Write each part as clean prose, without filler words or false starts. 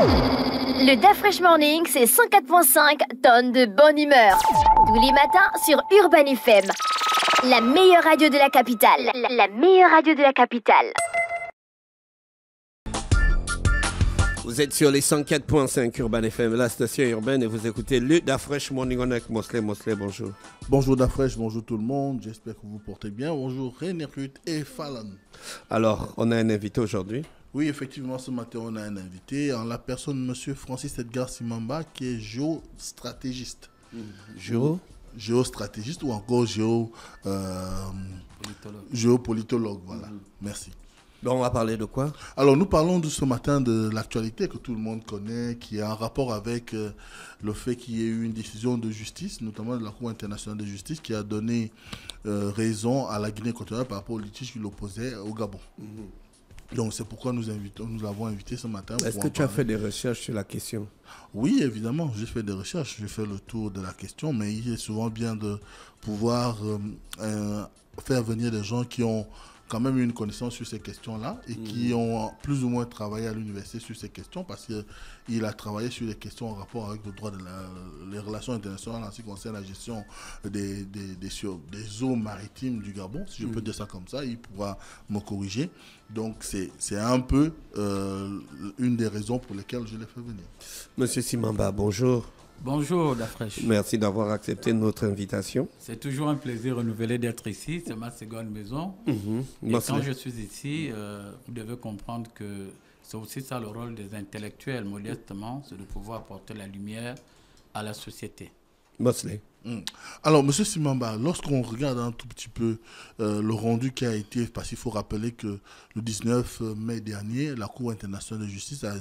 Le Da Fresh Morning, c'est 104.5 tonnes de bonne humeur. Tous les matins sur Urban FM. La meilleure radio de la capitale. La meilleure radio de la capitale. Vous êtes sur les 104.5 Urban FM, la station urbaine, et vous écoutez le Da Fresh Morning avec Mosley. Mosley, bonjour. Bonjour Da Fresh, bonjour tout le monde. J'espère que vous vous portez bien. Bonjour René Ruth et Fallon. Alors, on a un invité aujourd'hui. Oui, effectivement, ce matin, on a un invité en la personne de M. Francis Edgar Simamba, qui est géostratégiste. Géostratégiste ou encore géopolitologue. Voilà. Merci. Donc, on va parler de quoi? Alors, nous parlons de ce matin de l'actualité que tout le monde connaît, qui a un rapport avec le fait qu'il y ait eu une décision de justice, notamment de la Cour internationale de justice, qui a donné raison à la Guinée équatoriale par rapport au litige qui l'opposait au Gabon. Donc, c'est pourquoi nous l'avons invité ce matin. Est-ce que tu as fait des recherches sur la question? Oui, évidemment, j'ai fait des recherches, j'ai fait le tour de la question, mais il est souvent bien de pouvoir faire venir des gens qui ont quand même une connaissance sur ces questions-là et qui ont plus ou moins travaillé à l'université sur ces questions, parce qu'il a travaillé sur les questions en rapport avec le droit les relations internationales en ce qui concerne la gestion des eaux maritimes du Gabon, si je peux dire ça comme ça. Il pourra me corriger. Donc c'est un peu une des raisons pour lesquelles je l'ai fait venir. Monsieur Simamba, bonjour. Bonjour, Da Fresh. Merci d'avoir accepté notre invitation. C'est toujours un plaisir renouvelé d'être ici. C'est ma seconde maison. Et quand je suis ici, vous devez comprendre que c'est aussi ça le rôle des intellectuels, modestement, c'est de pouvoir apporter la lumière à la société. Mosley. Alors, M. Simamba, lorsqu'on regarde un tout petit peu le rendu qui a été, parce qu'il faut rappeler que le 19 mai dernier, la Cour internationale de justice a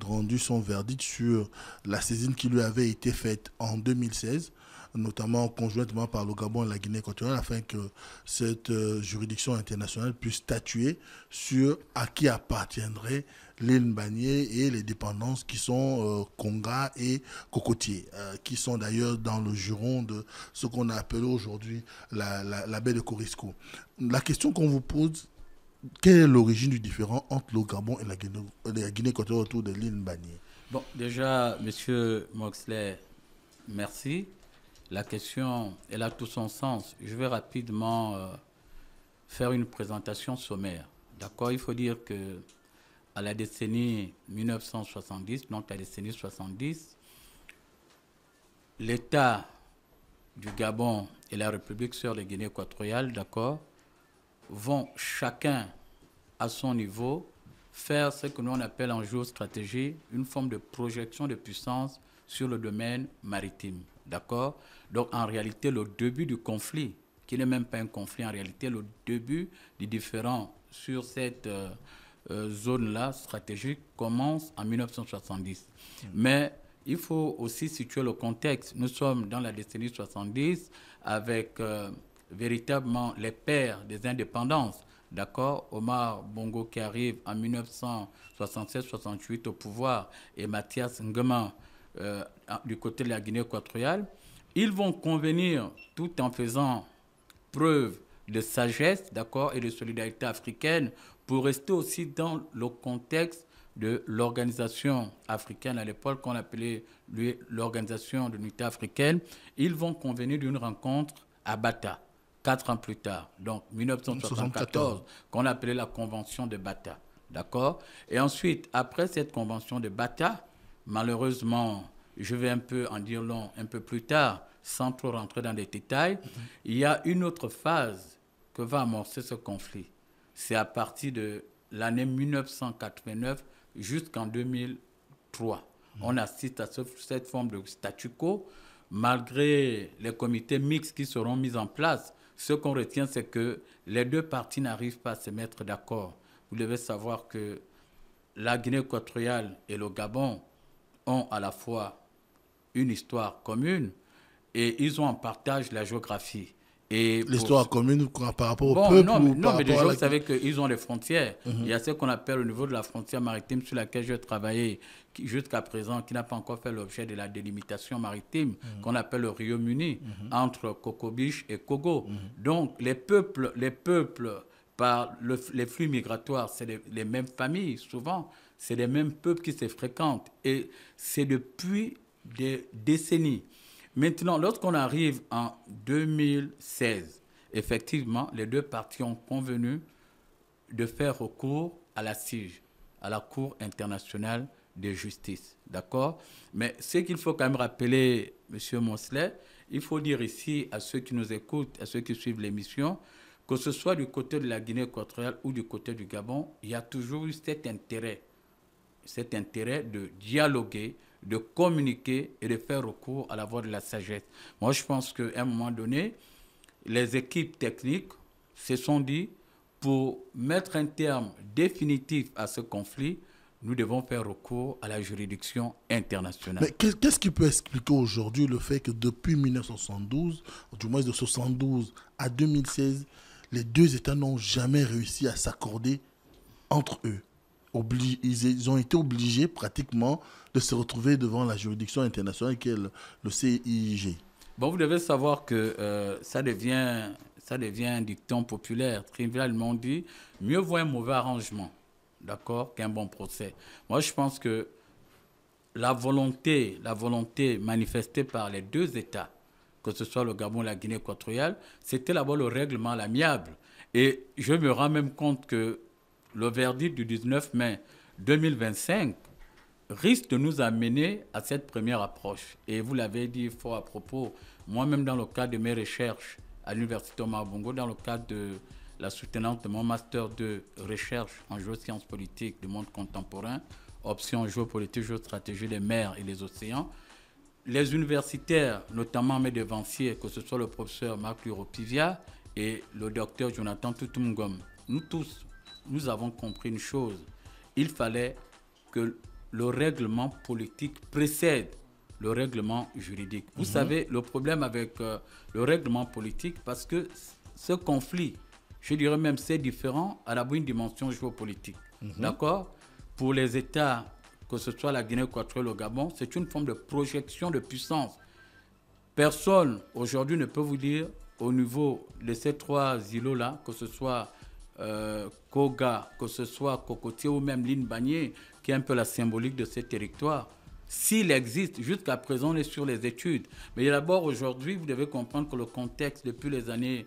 rendu son verdict sur la saisine qui lui avait été faite en 2016, notamment conjointement par le Gabon et la Guinée équatoriale, afin que cette juridiction internationale puisse statuer sur à qui appartiendrait l'île Mbanié et les dépendances qui sont Konga et Cocotier, qui sont d'ailleurs dans le giron de ce qu'on a appelé aujourd'hui la baie de Corisco. La question qu'on vous pose, quelle est l'origine du différend entre le Gabon et la Guinée équatoriale autour de l'île Mbanié? Bon, déjà, M. Moxley, merci. La question, elle a tout son sens. Je vais rapidement faire une présentation sommaire. D'accord? Il faut dire que à la décennie 1970, donc la décennie 70, l'État du Gabon et la République sur la Guinée équatoriale, d'accord, vont chacun à son niveau faire ce que nous on appelle en géostratégie une forme de projection de puissance sur le domaine maritime. D'accord? Donc en réalité, le début du conflit, qui n'est même pas un conflit, en réalité, le début du différend sur cette zone-là stratégique commence en 1970. Mais il faut aussi situer le contexte. Nous sommes dans la décennie 70 avec véritablement les pères des indépendances. D'accord? Omar Bongo qui arrive en 1976-68 au pouvoir et Mathias Ngema du côté de la Guinée équatoriale. Ils vont convenir, tout en faisant preuve de sagesse, d'accord, et de solidarité africaine, pour rester aussi dans le contexte de l'organisation africaine à l'époque qu'on appelait l'organisation de l'unité africaine. Ils vont convenir d'une rencontre à Bata, 4 ans plus tard, donc 1974, qu'on appelait la convention de Bata, d'accord. Et ensuite, après cette convention de Bata, malheureusement, je vais un peu en dire long un peu plus tard, sans trop rentrer dans les détails, il y a une autre phase que va amorcer ce conflit. C'est à partir de l'année 1989 jusqu'en 2003. On assiste à cette forme de statu quo, malgré les comités mixtes qui seront mis en place. Ce qu'on retient, c'est que les deux parties n'arrivent pas à se mettre d'accord. Vous devez savoir que la Guinée équatoriale et le Gabon ont à la fois une histoire commune et ils ont en partage la géographie. L'histoire commune par rapport au peuple non, mais déjà, vous savez qu'ils ont des frontières. Il y a ce qu'on appelle au niveau de la frontière maritime sur laquelle je travaillais jusqu'à présent, qui n'a pas encore fait l'objet de la délimitation maritime, qu'on appelle le Rio-Muni, entre Cocobiche et Kogo. Donc, les peuples par les flux migratoires, c'est les mêmes familles, souvent. c'est les mêmes peuples qui se fréquentent. Et c'est depuis des décennies. Maintenant, lorsqu'on arrive en 2016, effectivement, les deux parties ont convenu de faire recours à la CIJ, à la Cour internationale de justice. D'accord? Mais ce qu'il faut quand même rappeler, M. Mosley, il faut dire ici à ceux qui nous écoutent, à ceux qui suivent l'émission, que ce soit du côté de la Guinée équatoriale ou du côté du Gabon, il y a toujours eu cet intérêt de dialoguer, de communiquer et de faire recours à la voie de la sagesse. Moi, je pense qu'à un moment donné, les équipes techniques se sont dit, pour mettre un terme définitif à ce conflit, nous devons faire recours à la juridiction internationale. Mais qu'est-ce qui peut expliquer aujourd'hui le fait que depuis 1972, du moins de 1972 à 2016, les deux États n'ont jamais réussi à s'accorder entre eux? Ils ont été obligés pratiquement de se retrouver devant la juridiction internationale qui est le CIJ. Bon, vous devez savoir que ça devient un dicton populaire. Trivialement dit, mieux vaut un mauvais arrangement, d'accord, qu'un bon procès. Moi, je pense que la volonté manifestée par les deux États, que ce soit le Gabon et la Guinée équatoriale, c'était d'abord le règlement à l'amiable. Et je me rends même compte que le verdict du 19 mai 2025 risque de nous amener à cette première approche. Et vous l'avez dit fort à propos, moi-même dans le cadre de mes recherches à l'Université Omar Bongo, dans le cadre de la soutenance de mon master de recherche en géosciences politiques du monde contemporain, option géopolitique, géostratégie des mers et des océans, les universitaires, notamment mes devanciers, que ce soit le professeur Marc Luropivia et le docteur Jonathan Tutumgom, nous tous, nous avons compris une chose. Il fallait que le règlement politique précède le règlement juridique. Vous savez, le problème avec le règlement politique, parce que ce conflit, je dirais même c'est différent, a une dimension géopolitique. D'accord? Pour les États, que ce soit la Guinée équatoriale ou le Gabon, c'est une forme de projection de puissance. Personne aujourd'hui ne peut vous dire au niveau de ces trois îlots-là, que ce soit Koga, que ce soit Cocotier ou même l'île Bagné, qui est un peu la symbolique de ces territoires. S'il existe, jusqu'à présent, on est sur les études. Mais d'abord, aujourd'hui, vous devez comprendre que le contexte, depuis les années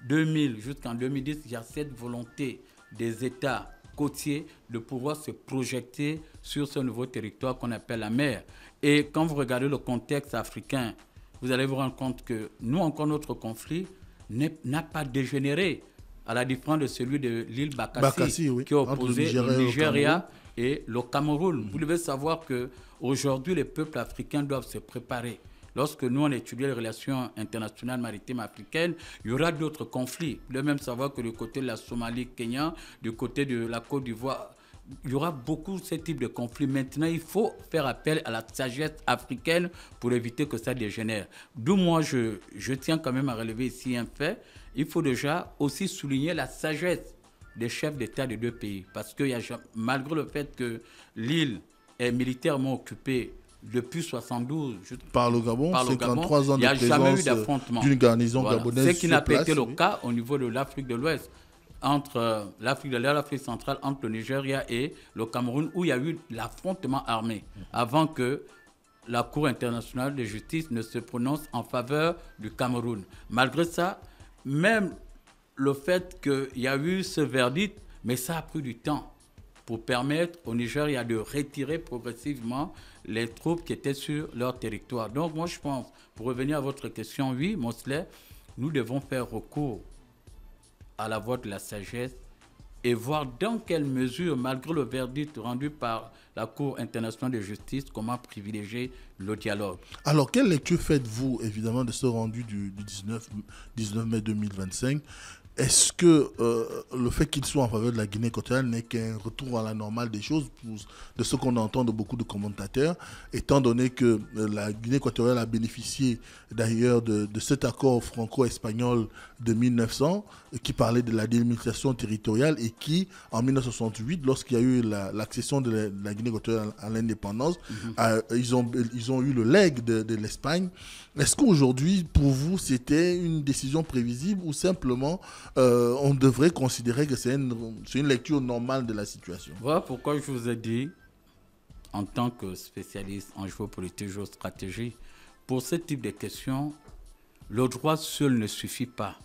2000 jusqu'en 2010, il y a cette volonté des États côtiers de pouvoir se projeter sur ce nouveau territoire qu'on appelle la mer. Et quand vous regardez le contexte africain, vous allez vous rendre compte que nous, encore notre conflit n'a pas dégénéré, à la différence de celui de l'île Bakassi, oui, qui est opposé le Nigeria et le Cameroun. Vous devez savoir qu'aujourd'hui, les peuples africains doivent se préparer. Lorsque nous, on étudie les relations internationales maritimes africaines, il y aura d'autres conflits. Vous devez même savoir que du côté de la Somalie, Kenya, du côté de la Côte d'Ivoire, il y aura beaucoup de ce type de conflits. Maintenant, il faut faire appel à la sagesse africaine pour éviter que ça dégénère. D'où moi, je tiens quand même à relever ici un fait. Il faut déjà aussi souligner la sagesse des chefs d'État des deux pays. Parce que malgré le fait que l'île est militairement occupée depuis 72 par le Gabon, 53 ans de présence d'une garnison gabonaise. Ce qui n'a pas été le cas au niveau de l'Afrique de l'Ouest, entre l'Afrique de l'Est, l'Afrique centrale, entre le Nigeria et le Cameroun, où il y a eu l'affrontement armé, avant que la Cour internationale de justice ne se prononce en faveur du Cameroun. Malgré ça, même le fait qu'il y a eu ce verdict, mais ça a pris du temps pour permettre au Nigeria de retirer progressivement les troupes qui étaient sur leur territoire. Donc moi je pense, pour revenir à votre question, oui, Mosley, nous devons faire recours à la voie de la sagesse et voir dans quelle mesure, malgré le verdict rendu par la Cour internationale de justice, comment privilégier le dialogue. Alors, quelle lecture faites-vous, évidemment, de ce rendu du 19 mai 2025 ? Est-ce que le fait qu'il soit en faveur de la Guinée équatoriale n'est qu'un retour à la normale des choses, de ce qu'on entend de beaucoup de commentateurs, étant donné que la Guinée équatoriale a bénéficié d'ailleurs de cet accord franco-espagnol de 1900 qui parlait de la délimitation territoriale et qui, en 1968, lorsqu'il y a eu l'accession de la Guinée équatoriale à l'indépendance, ils ont eu le legs de l'Espagne. Est-ce qu'aujourd'hui, pour vous, c'était une décision prévisible ou simplement on devrait considérer que c'est une lecture normale de la situation? Voilà pourquoi je vous ai dit, en tant que spécialiste en géopolitique, géostratégie, pour ce type de questions, le droit seul ne suffit pas.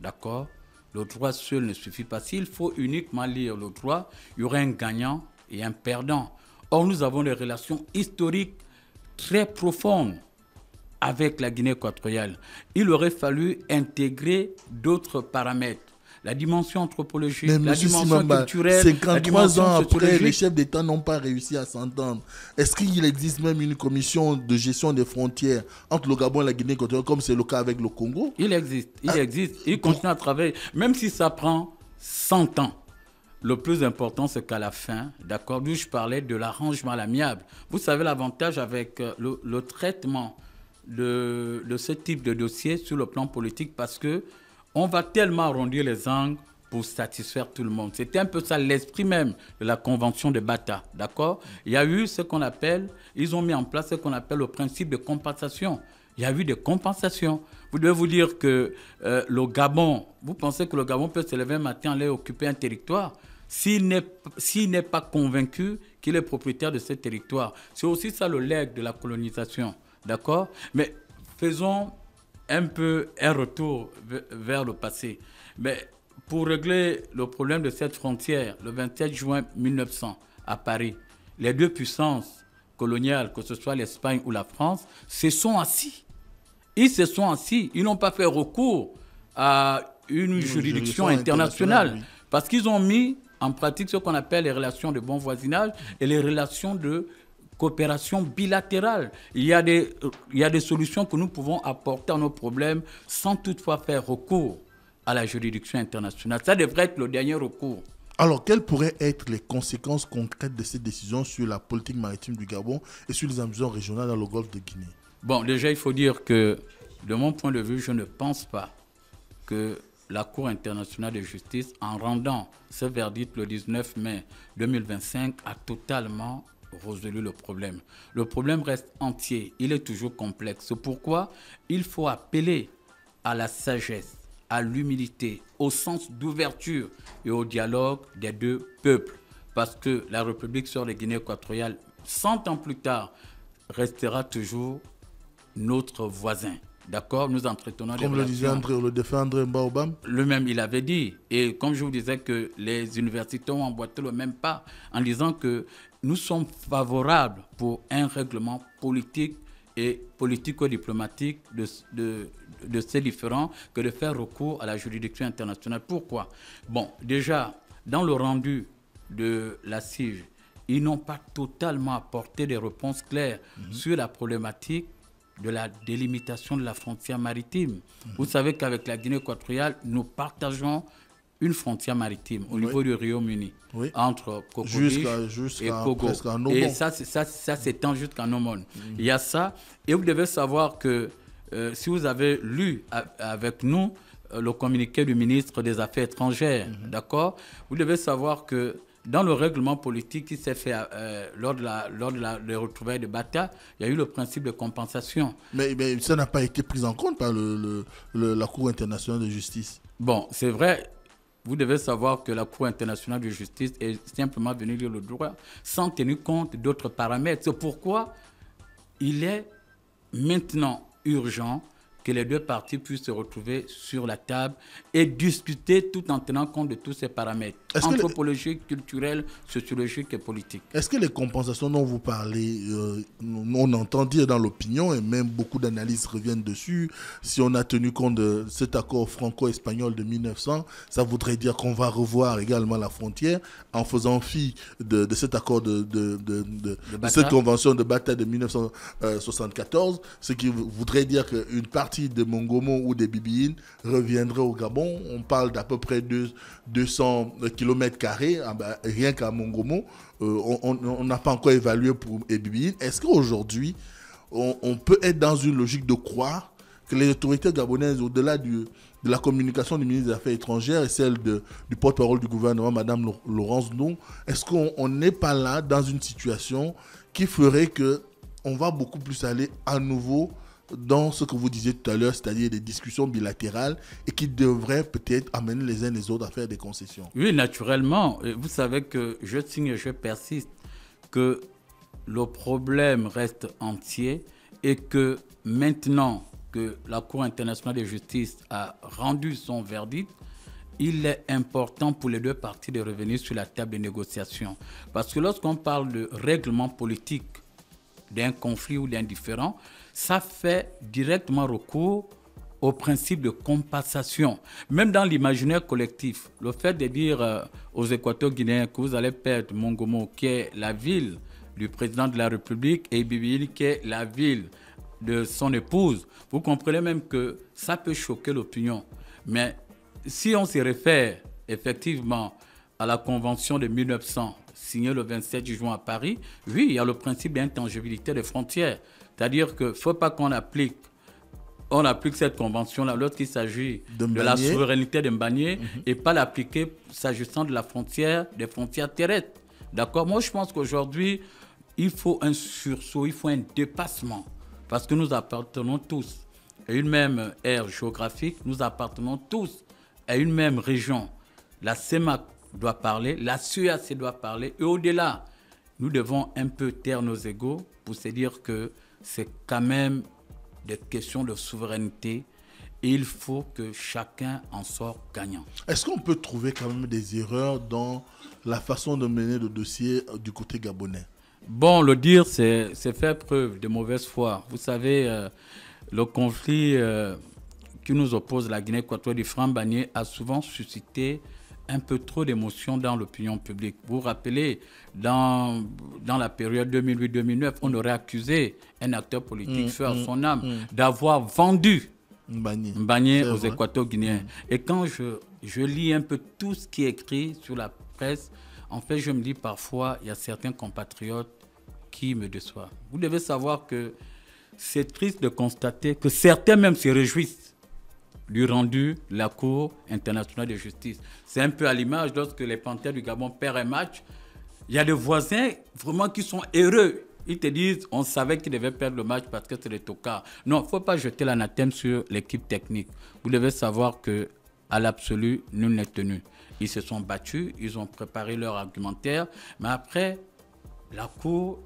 D'accord? Le droit seul ne suffit pas. S'il faut uniquement lire le droit, il y aurait un gagnant et un perdant. Or, nous avons des relations historiques très profondes avec la Guinée équatoriale. Il aurait fallu intégrer d'autres paramètres. La dimension anthropologique, la dimension culturelle, 53 ans après, les chefs d'État n'ont pas réussi à s'entendre. Est-ce qu'il existe même une commission de gestion des frontières entre le Gabon et la Guinée équatoriale, comme c'est le cas avec le Congo? Il existe. Il continue à travailler, même si ça prend 100 ans. Le plus important, c'est qu'à la fin, d'accord, d'où je parlais de l'arrangement à l'amiable. Vous savez l'avantage avec le traitement de ce type de dossier sur le plan politique, parce que on va tellement arrondir les angles pour satisfaire tout le monde. C'était un peu ça l'esprit même de la convention de Bata, d'accord? Il y a eu ce qu'on appelle, ils ont mis en place ce qu'on appelle le principe de compensation. Il y a eu des compensations. Vous devez vous dire que le Gabon, vous pensez que le Gabon peut se lever un matin, aller occuper un territoire s'il n'est pas convaincu qu'il est propriétaire de ce territoire. C'est aussi ça le legs de la colonisation, d'accord? Mais faisons un peu un retour vers le passé. Mais pour régler le problème de cette frontière, le 27 juin 1900, à Paris, les deux puissances coloniales, que ce soit l'Espagne ou la France, se sont assis. Ils se sont assis. Ils n'ont pas fait recours à une juridiction internationale, oui. Parce qu'ils ont mis en pratique ce qu'on appelle les relations de bon voisinage et les relations de coopération bilatérale. Il y a des solutions que nous pouvons apporter à nos problèmes sans toutefois faire recours à la juridiction internationale. Ça devrait être le dernier recours. Alors, quelles pourraient être les conséquences concrètes de cette décision sur la politique maritime du Gabon et sur les ambitions régionales dans le golfe de Guinée? Bon, déjà, il faut dire que, de mon point de vue, je ne pense pas que la Cour internationale de justice, en rendant ce verdict le 19 mai 2025, a totalement résolu le problème. Le problème reste entier, il est toujours complexe. C'est pourquoi il faut appeler à la sagesse, à l'humilité, au sens d'ouverture et au dialogue des deux peuples. Parce que la République sur la Guinée équatoriale, 100 ans plus tard, restera toujours notre voisin. D'accord, nous entretenons des relations. Comme le disait le défunt André Mbaobam. Lui-même, il avait dit. Et comme je vous disais que les universités ont emboîté le même pas en disant que nous sommes favorables pour un règlement politique et politico-diplomatique de ces différends que de faire recours à la juridiction internationale. Pourquoi? Bon, déjà, dans le rendu de la CIJ, ils n'ont pas totalement apporté des réponses claires sur la problématique de la délimitation de la frontière maritime. Vous savez qu'avec la Guinée équatoriale, nous partageons une frontière maritime au niveau du Royaume-Uni, entre Cocody et Kogo. Et ça s'étend jusqu'à Nomone. Il y a ça. Et vous devez savoir que si vous avez lu avec nous le communiqué du ministre des Affaires étrangères, d'accord, vous devez savoir que dans le règlement politique qui s'est fait lors de retrouvailles de Bata, il y a eu le principe de compensation. Mais ça n'a pas été pris en compte par la Cour internationale de justice. Bon, c'est vrai. Vous devez savoir que la Cour internationale de justice est simplement venue lire le droit sans tenir compte d'autres paramètres. C'est pourquoi il est maintenant urgent que les deux parties puissent se retrouver sur la table et discuter tout en tenant compte de tous ces paramètres anthropologiques, culturels, sociologiques et politiques. Est-ce que les compensations dont vous parlez, on entend dire dans l'opinion, et même beaucoup d'analystes reviennent dessus, si on a tenu compte de cet accord franco-espagnol de 1900, ça voudrait dire qu'on va revoir également la frontière en faisant fi de cet accord de cette convention de Bata de 1974, ce qui voudrait dire qu'une partie de Mongomo ou des Bibiyines reviendrait au Gabon. On parle d'à peu près 200 km², rien qu'à Mongomo. On n'a pas encore évalué pour les Bibiyines. Est-ce qu'aujourd'hui, on peut être dans une logique de croire que les autorités gabonaises, au-delà de la communication du ministre des Affaires étrangères et celle du porte-parole du gouvernement, Mme Laurence Ndong, est-ce qu'on n'est pas là dans une situation qui ferait qu'on va beaucoup plus aller à nouveau dans ce que vous disiez tout à l'heure, c'est-à-dire des discussions bilatérales et qui devraient peut-être amener les uns les autres à faire des concessions? Oui, naturellement. Vous savez que je signe et je persiste que le problème reste entier et que maintenant que la Cour internationale de justice a rendu son verdict, il est important pour les deux parties de revenir sur la table de négociation. Parce que lorsqu'on parle de règlement politique d'un conflit ou d'un différend, ça fait directement recours au principe de compensation. Même dans l'imaginaire collectif, le fait de dire aux Équato-Guinéens que vous allez perdre Mongomo, qui est la ville du président de la République, et Bibil, qui est la ville de son épouse, vous comprenez même que ça peut choquer l'opinion. Mais si on se réfère effectivement à la Convention de 1900, signée le 27 juin à Paris, oui, il y a le principe d'intangibilité des frontières. C'est-à-dire qu'il ne faut pas qu'on applique cette convention-là lorsqu'il s'agit de la souveraineté de Mbagné et pas l'appliquer s'agissant de la frontière, des frontières terrestres. D'accord? Moi, je pense qu'aujourd'hui, il faut un sursaut, il faut un dépassement. Parce que nous appartenons tous à une même aire géographique, nous appartenons tous à une même région. La CEMAC doit parler, la CEAC doit parler, et au-delà, nous devons un peu taire nos égos pour se dire que c'est quand même des questions de souveraineté et il faut que chacun en sorte gagnant. Est-ce qu'on peut trouver quand même des erreurs dans la façon de mener le dossier du côté gabonais? Bon, le dire, c'est faire preuve de mauvaise foi. Vous savez, le conflit qui nous oppose, la Guinée équatoriale du Franc Mbagné, a souvent suscité un peu trop d'émotions dans l'opinion publique. Vous vous rappelez, dans la période 2008-2009, on aurait accusé un acteur politique, feu à son âme, d'avoir vendu Mbagné aux Équato-Guinéens. Et quand je lis un peu tout ce qui est écrit sur la presse, en fait, je me dis parfois, il y a certains compatriotes qui me déçoivent. Vous devez savoir que c'est triste de constater que certains même se réjouissent du rendu de la Cour internationale de justice. C'est un peu à l'image lorsque les Panthères du Gabon perdent un match. Il y a des voisins vraiment qui sont heureux. Ils te disent, on savait qu'ils devaient perdre le match parce que c'est le tocard. Non, il ne faut pas jeter l'anathème sur l'équipe technique. Vous devez savoir qu'à l'absolu, nul n'est tenu. Ils se sont battus, ils ont préparé leur argumentaire, mais après, la Cour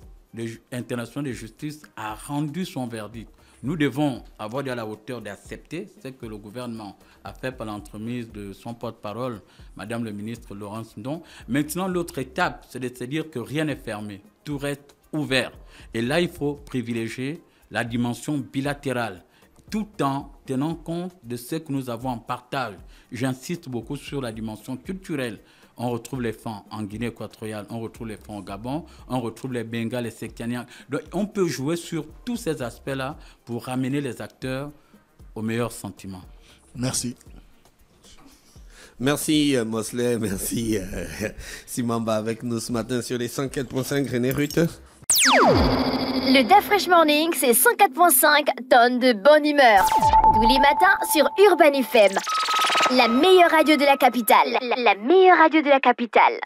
internationale de justice a rendu son verdict. Nous devons avoir à la hauteur d'accepter ce que le gouvernement a fait par l'entremise de son porte-parole, Madame le ministre Laurence Ndong. Maintenant, l'autre étape, c'est de se dire que rien n'est fermé, tout reste ouvert. Et là, il faut privilégier la dimension bilatérale, tout en tenant compte de ce que nous avons en partage. J'insiste beaucoup sur la dimension culturelle. On retrouve les femmes en Guinée équatoriale, on retrouve les femmes au Gabon, on retrouve les Bengales, les Sekaniens. Donc, on peut jouer sur tous ces aspects-là pour ramener les acteurs au meilleur sentiment. Merci. Merci Mosley, merci Simamba avec nous ce matin sur les 104.5 René Ruth. Le DAF Fresh Morning, c'est 104.5 tonnes de bonne humeur. Tous les matins sur Urban FM. La meilleure radio de la capitale. La meilleure radio de la capitale.